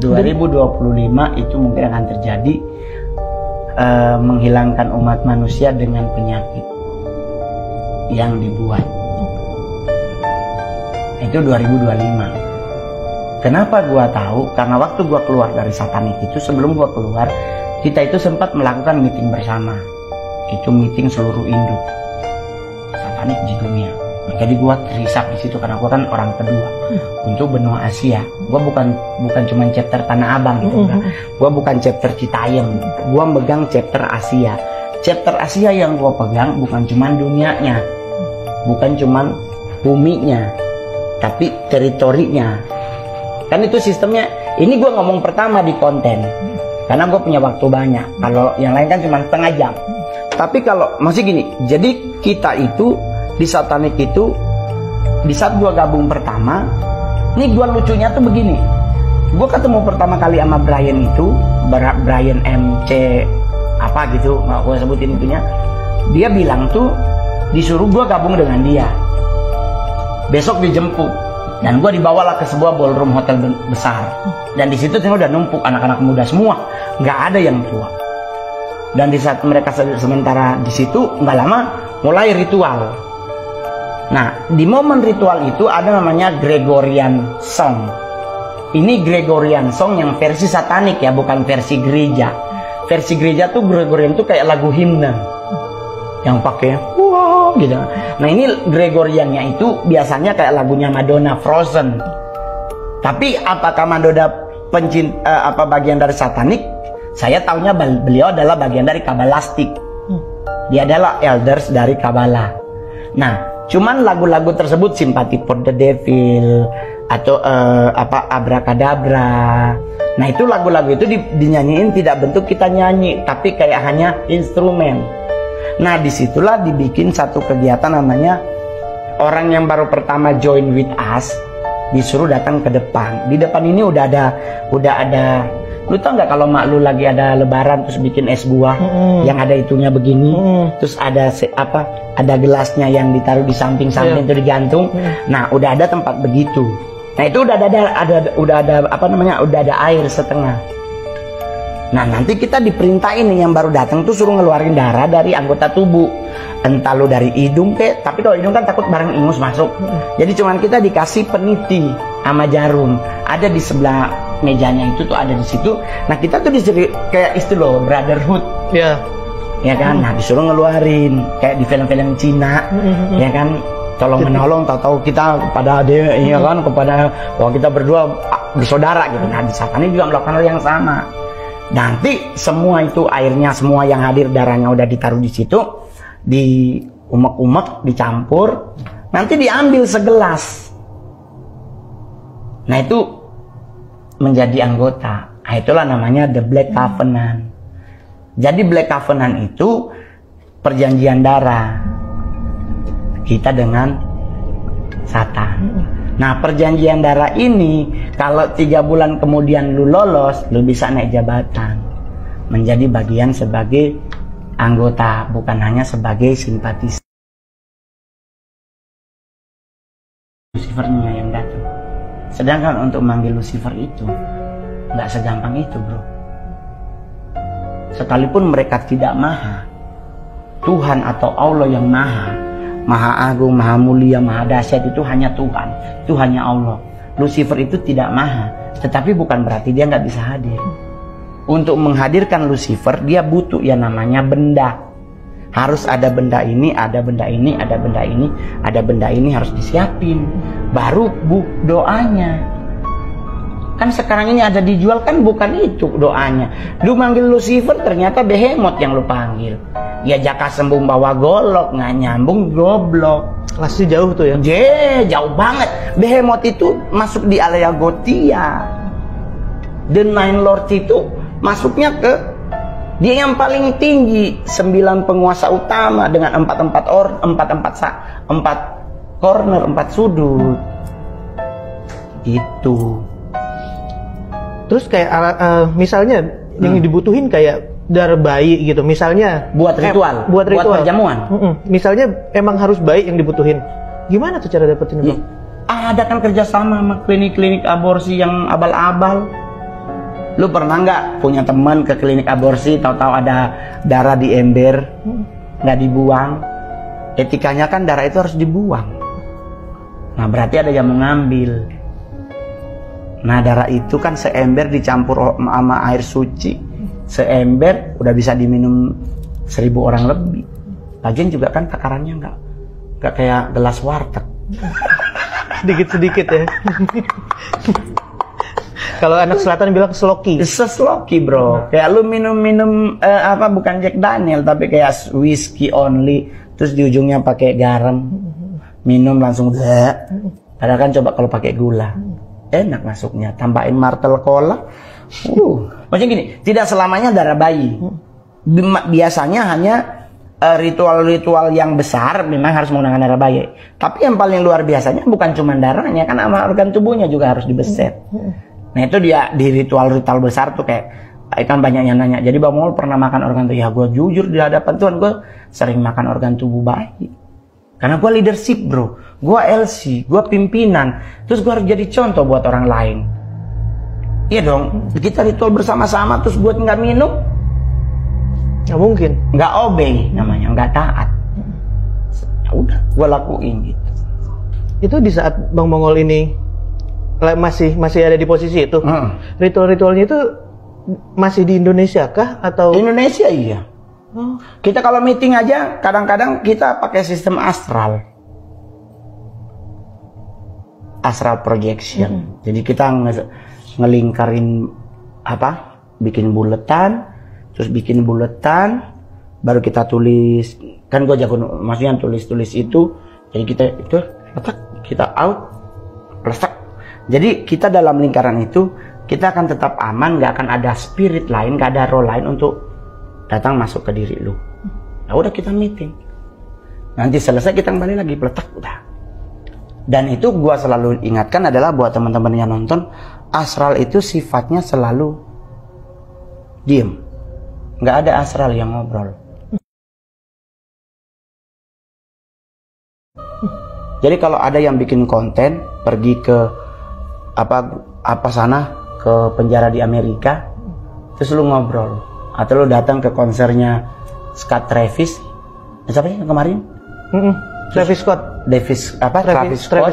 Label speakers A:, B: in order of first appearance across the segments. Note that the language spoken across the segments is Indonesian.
A: 2025 itu mungkin akan terjadi menghilangkan umat manusia dengan penyakit yang dibuat. Itu 2025. Kenapa gua tahu? Karena waktu gua keluar dari satanik itu, sebelum gua keluar, kita itu sempat melakukan meeting bersama. Itu meeting seluruh induk satanik di dunia. Jadi gua terisak di situ karena gua kan orang kedua untuk benua Asia. Gua bukan cuma chapter Tanah Abang gitu, gua bukan chapter Citayam. Gua megang chapter Asia. Chapter Asia yang gua pegang bukan cuma dunianya, bukan cuma buminya, tapi teritorinya. Kan itu sistemnya. Ini gue ngomong pertama di konten karena gue punya waktu banyak. Kalau yang lain kan cuma setengah jam. Tapi kalau masih gini, jadi kita itu di satanik itu, di saat gue gabung pertama, ini gue lucunya tuh begini. Gue ketemu pertama kali sama Brian itu, Brian MC apa gitu, nggak gue sebutin itunya. Dia bilang tuh disuruh gue gabung dengan dia. Besok dijemput. Dan gue dibawalah ke sebuah ballroom hotel besar. Dan di situ udah numpuk anak-anak muda semua, nggak ada yang tua. Dan di saat mereka sementara di situ, nggak lama mulai ritual. Nah, di momen ritual itu ada namanya Gregorian Song. Ini Gregorian Song yang versi satanik ya, bukan versi gereja. Versi gereja tuh Gregorian tuh kayak lagu himne yang pakai wow gitu. Nah ini Gregoriannya itu biasanya kayak lagunya Madonna, Frozen. Tapi apakah Madonna bagian dari satanik? Saya tahunya beliau adalah bagian dari Kabbalistik. Dia adalah elders dari Kabbalah. Nah, cuman lagu-lagu tersebut Sympathy for the Devil atau Abracadabra. Nah itu lagu-lagu itu dinyanyiin tidak bentuk kita nyanyi, tapi kayak hanya instrumen. Nah disitulah dibikin satu kegiatan namanya orang yang baru pertama join with us disuruh datang ke depan. Di depan ini udah ada. Lu tau nggak kalau mak lu lagi ada lebaran terus bikin es buah yang ada itunya begini, terus ada ada gelasnya yang ditaruh di samping-samping itu digantung. Nah udah ada tempat begitu. Nah itu udah ada air setengah. Nah nanti kita diperintahin nih yang baru datang tuh suruh ngeluarin darah dari anggota tubuh. Entah lu dari hidung kek, tapi kalau hidung kan takut barang ingus masuk. Jadi cuman kita dikasih peniti sama jarum. Ada di sebelah mejanya itu tuh ada di situ. Nah kita tuh disuruh kayak istilah brotherhood. Ya kan, nah disuruh ngeluarin kayak di film-film Cina, ya kan, tolong menolong, tahu-tahu kita kepada dia, ya kan, kepada bahwa kita berdua bersaudara gitu. Nah di satanik juga melakukan hal yang sama. Nanti semua itu airnya, semua yang hadir darahnya udah ditaruh di situ, di umek-umek, dicampur, nanti diambil segelas. Nah itu menjadi anggota. Nah, itulah namanya The Black Covenant. Jadi Black Covenant itu perjanjian darah kita dengan Satan. Nah perjanjian darah ini kalau 3 bulan kemudian lu lolos, lu bisa naik jabatan menjadi bagian sebagai anggota, bukan hanya sebagai simpatisan. Lucifernya yang datang. Sedangkan untuk manggil Lucifer itu nggak segampang itu, bro. Sekalipun mereka tidak maha, Tuhan atau Allah yang maha agung, maha mulia, maha dahsyat itu hanya Tuhan, itu hanya Allah. Lucifer itu tidak maha, tetapi bukan berarti dia nggak bisa hadir. Untuk menghadirkan Lucifer dia butuh yang namanya benda. Harus ada benda ini, ada benda ini, ada benda ini, ada benda ini harus disiapin. Baru doanya. Kan sekarang ini ada dijual kan bukan itu doanya. Lu manggil Lucifer ternyata Behemoth yang lu panggil. Ya jaka sembung bawa golok, nggak nyambung goblok.
B: Kelasnya jauh tuh ya?
A: Jauh banget. Behemoth itu masuk di area Gotia. The Nine Lords itu masuknya ke dia yang paling tinggi, 9 penguasa utama dengan 4 corner, 4 sudut. Itu.
B: Terus kayak misalnya yang dibutuhin kayak darah bayi gitu, misalnya
A: buat ritual, buat perjamuan.
B: Misalnya emang harus bayi yang dibutuhin. Gimana tuh cara dapetin, Bang?
A: Ada kan kerjasama sama klinik-klinik aborsi yang abal-abal. Lu pernah nggak punya teman ke klinik aborsi, tahu-tahu ada darah di ember, nggak dibuang? Etikanya kan darah itu harus dibuang. Nah berarti ada yang mengambil. Nah darah itu kan seember dicampur sama air suci, seember udah bisa diminum 1000 orang lebih. Lagian juga kan takarannya nggak kayak gelas warteg.
B: Sedikit-sedikit ya. Kalau anak selatan bilang sloki.
A: Sesloki bro. Kayak lu minum bukan Jack Daniel tapi kayak whiskey only. Terus di ujungnya pakai garam. Minum langsung padahal kan coba kalau pakai gula. Enak masuknya. Tambahin martel cola. Maksudnya gini, tidak selamanya darah bayi. Biasanya hanya ritual-ritual yang besar memang harus menggunakan darah bayi. Tapi yang paling luar biasanya bukan cuma darahnya, kan sama organ tubuhnya juga harus dibeset. Nah itu dia di ritual-ritual besar tuh kayak kan banyak yang nanya. Jadi Bang Mongol pernah makan organ tubuh? Ya gue jujur di hadapan Tuhan gue sering makan organ tubuh bayi. Karena gue leadership bro, gue LC, gue pimpinan. Terus gue harus jadi contoh buat orang lain. Iya dong, kita ritual bersama-sama terus gue nggak minum.
B: Nggak mungkin.
A: Nggak obey namanya, nggak taat. Ya udah, gue lakuin gitu.
B: Itu di saat Bang Mongol ini masih ada di posisi itu. Ritual-ritualnya itu masih di Indonesia kah atau?
A: Indonesia iya. Kita kalau meeting aja kadang-kadang kita pakai sistem astral projection. Jadi kita ngelingkarin bikin buletan, terus bikin buletan, baru kita tulis. Kan gue jago, maksudnya tulis itu. Jadi kita out, letak. Jadi kita dalam lingkaran itu kita akan tetap aman, nggak akan ada spirit lain, nggak ada roh lain untuk datang masuk ke diri lu. Nah udah kita meeting. Nanti selesai kita kembali lagi peletak udah. Dan itu gua selalu ingatkan adalah buat teman-teman yang nonton, astral itu sifatnya selalu diem. Nggak ada astral yang ngobrol. Jadi kalau ada yang bikin konten pergi ke sana ke penjara di Amerika, terus lu ngobrol, atau lu datang ke konsernya Scott Travis, siapa sih kemarin?
B: Travis Scott.
A: Travis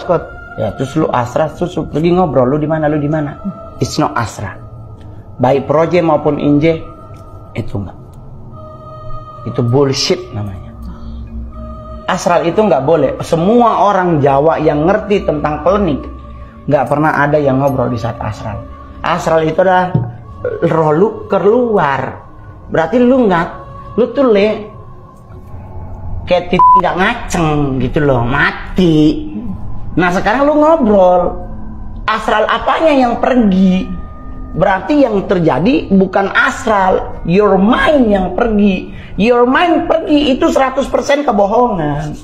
A: Scott. Ya, terus lu astra, terus lu pergi ngobrol, lu di mana? It's not astra. Baik proje maupun inje itu enggak. Itu bullshit namanya. Astral itu nggak boleh. Semua orang Jawa yang ngerti tentang klinik nggak pernah ada yang ngobrol di saat astral. Astral itu adalah roh lu keluar. Berarti lu tuh kayak nggak ngaceng gitu loh, mati. Nah sekarang lu ngobrol, astral apanya yang pergi? Berarti yang terjadi bukan astral, your mind yang pergi. Your mind pergi itu 100% kebohongan.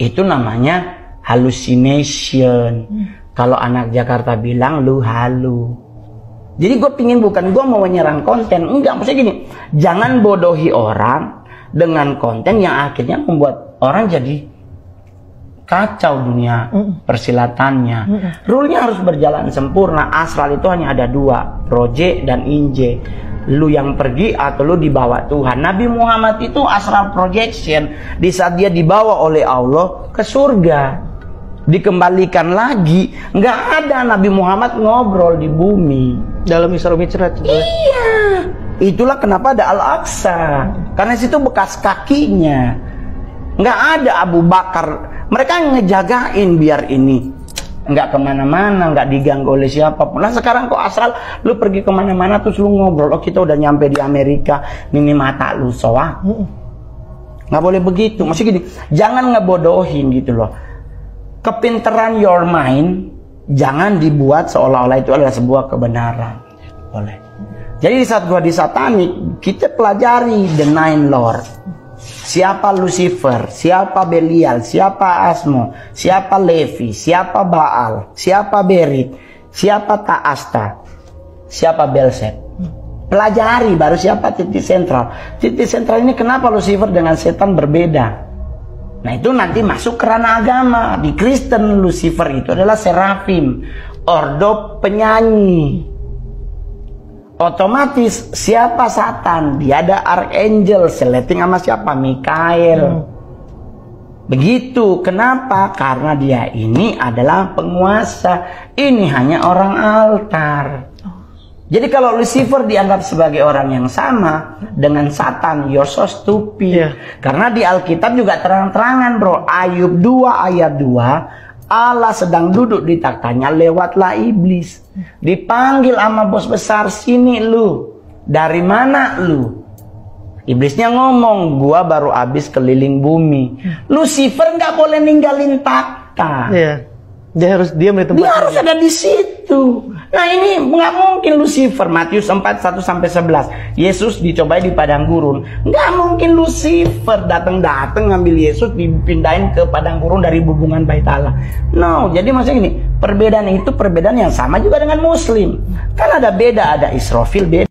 A: Itu namanya hallucination. Kalau anak Jakarta bilang lu halu. Jadi gue pingin bukan gue mau menyerang konten, enggak, maksudnya gini, jangan bodohi orang dengan konten yang akhirnya membuat orang jadi kacau dunia persilatannya. Rule-nya harus berjalan sempurna. Astral itu hanya ada dua, proje dan inje. Lu yang pergi atau lu dibawa Tuhan. Nabi Muhammad itu astral projection. Di saat dia dibawa oleh Allah ke surga, dikembalikan lagi, nggak ada Nabi Muhammad ngobrol di bumi
B: dalam Isra Mi'raj.
A: Iya, itulah kenapa ada Al-Aqsa, karena situ bekas kakinya. Nggak ada Abu Bakar, mereka ngejagain biar ini nggak kemana-mana, nggak diganggu oleh siapapun. Nah sekarang kok astral lu pergi kemana-mana terus lu ngobrol, oh kita udah nyampe di Amerika, ini mata lu soak. Nggak boleh begitu. Maksudnya gini, jangan ngebodohin gitu loh. Kepinteran your mind jangan dibuat seolah-olah itu adalah sebuah kebenaran. Boleh. Jadi di saat gua di satanik, kita pelajari the nine lord. Siapa Lucifer, siapa Belial, siapa Asmo, siapa Levi, siapa Baal, siapa Berit, siapa Ta'asta, siapa Belzebub. Pelajari baru siapa titik sentral. Titik sentral ini kenapa Lucifer dengan setan berbeda. Nah itu nanti masuk ke ranah agama. Di Kristen Lucifer itu adalah serafim, ordo penyanyi. Otomatis siapa Satan? Dia ada archangel, seleting sama siapa? Mikael. Begitu. Kenapa? Karena dia ini adalah penguasa. Ini hanya orang altar. Jadi kalau Lucifer dianggap sebagai orang yang sama dengan Satan, you're so stupid. Karena di Alkitab juga terang-terangan, bro. Ayub 2 ayat 2, Allah sedang duduk di taktanya, lewatlah iblis. Dipanggil sama bos besar, sini lu. Dari mana lu? Iblisnya ngomong, gua baru habis keliling bumi. Lucifer nggak boleh ninggalin takhta.
B: Dia harus
A: ada di situ. Nah ini nggak mungkin Lucifer. Matius 4:1-11. Yesus dicobai di padang gurun. Nggak mungkin Lucifer datang ngambil Yesus dipindahin ke padang gurun dari hubungan bait Allah. No, jadi maksudnya ini perbedaan itu perbedaan yang sama juga dengan Muslim. Kan ada beda, ada Israfil beda.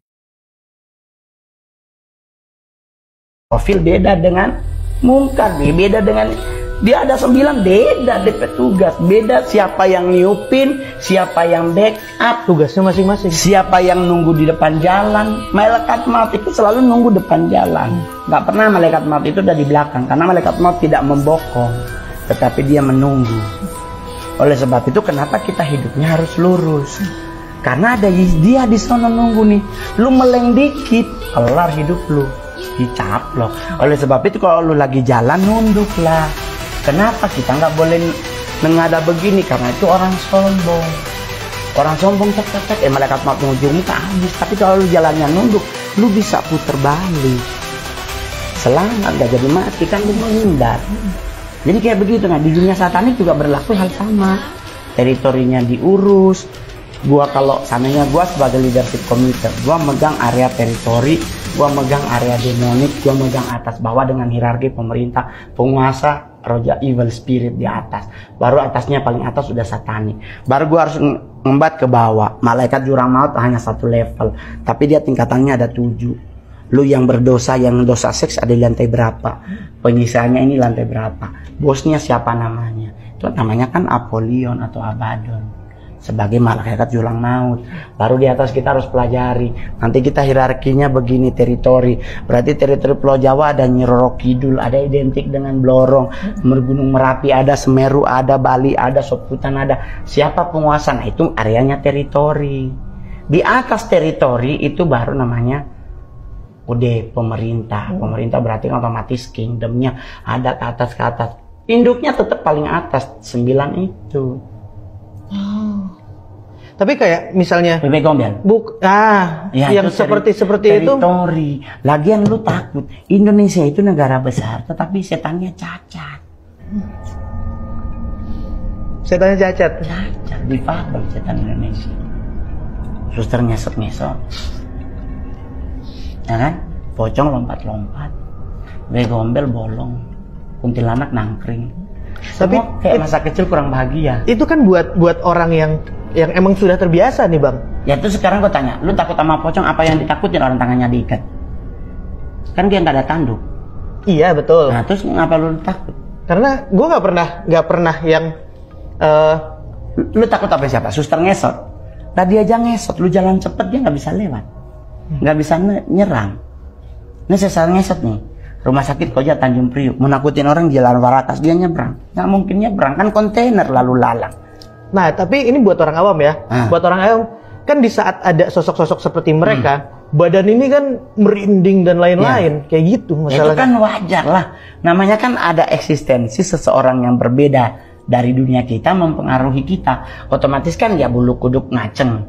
A: Israfil beda dengan Mungkar, beda dengan dia ada 9, beda petugas, beda siapa yang niupin, siapa yang backup,
B: tugasnya masing-masing.
A: Siapa yang nunggu di depan jalan. Malaikat maut itu selalu nunggu depan jalan. Nggak pernah malaikat maut itu ada di belakang, karena malaikat maut tidak membokong, tetapi dia menunggu. Oleh sebab itu kenapa kita hidupnya harus lurus? Karena ada dia di sana nunggu nih. Lu meleng dikit, kelar hidup lu, dicaplok. Oleh sebab itu kalau lu lagi jalan nunduklah. Kenapa kita nggak boleh menghadap begini? Karena itu orang sombong. Orang sombong cek malaikat maut ujungnya tak habis. Tapi kalau lu jalannya nunduk, lu bisa puter balik. Selamat, gak jadi mati, kan lu menghindar. Jadi kayak begitu. Nah di dunia satanik juga berlaku hal sama. Teritorinya diurus. Gua kalau sananya gua sebagai leadership committee, gua megang area teritori, gua megang area demonik, gua megang atas bawah dengan hierarki pemerintah, penguasa, roja evil spirit di atas. Baru atasnya paling atas sudah satanik. Baru gua harus ngembat ke bawah. Malaikat jurang maut hanya 1 level, tapi dia tingkatannya ada 7. Lu yang berdosa, yang dosa seks ada di lantai berapa? Penyisaannya ini lantai berapa? Bosnya siapa namanya? Itu namanya kan Apollyon atau Abaddon, sebagai malaikat jurang maut. Baru di atas kita harus pelajari. Nanti kita hierarkinya begini, teritori. Berarti teritori Pulau Jawa ada Nyi Roro Kidul, ada identik dengan Blorong, Gunung Merapi ada, Semeru ada, Bali ada, Soputan ada. Siapa penguasa? Nah itu areanya teritori. Di atas teritori itu baru namanya udah pemerintah. Pemerintah berarti otomatis kingdomnya ada ke atas. Induknya tetap paling atas, 9 itu.
B: Tapi kayak misalnya
A: Bebek Gombel.
B: Ya, yang seperti
A: teritori. Lagian lu takut. Indonesia itu negara besar, tetapi setannya cacat.
B: Setannya cacat.
A: Cacat, difabel setan Indonesia. Suster ngesot. Ya kan? Pocong lompat-lompat. Bebek Gombel bolong. Kuntilanak nangkring. Tapi kayak masa kecil kurang bahagia.
B: Itu kan buat orang yang emang sudah terbiasa nih bang.
A: Ya itu sekarang gue tanya, lu takut sama pocong? Apa yang ditakutin orang tangannya diikat? Kan dia nggak ada tanduk.
B: Iya betul.
A: Nah terus ngapa lu takut?
B: Karena gue nggak pernah yang
A: lu takut apa siapa? Suster ngesot. Tadi aja ngesot, lu jalan cepet dia nggak bisa lewat, nggak bisa nyerang. Ini saya ngesot nih. Rumah sakit Koja Tanjung Priuk, mau nakutin orang jalan Warakas, dia nyebrang. Nggak mungkin nyebrang, kan kontainer lalu lalang.
B: Nah tapi ini buat orang awam ya. Buat orang awam kan di saat ada sosok-sosok seperti mereka, badan ini kan merinding dan lain-lain. Kayak gitu masalahnya.
A: Itu kan wajar lah. Namanya kan ada eksistensi seseorang yang berbeda dari dunia kita mempengaruhi kita. Otomatis kan ya bulu kuduk ngaceng.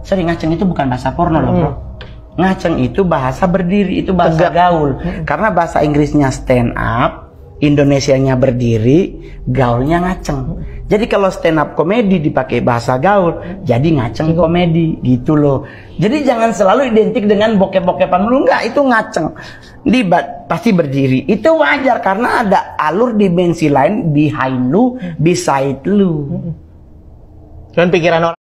A: Sorry, ngaceng itu bukan bahasa porno loh bro. Ngaceng itu bahasa berdiri, itu bahasa gaul. Karena bahasa Inggrisnya stand up, Indonesianya berdiri, gaulnya ngaceng. Jadi kalau stand up komedi dipakai bahasa gaul, jadi ngaceng komedi gitu loh. Jadi jangan selalu identik dengan bokep-bokepan lu, enggak, itu ngaceng. Pasti berdiri. Itu wajar karena ada alur dimensi lain behind lu, beside lu.
B: Cuman pikiran orang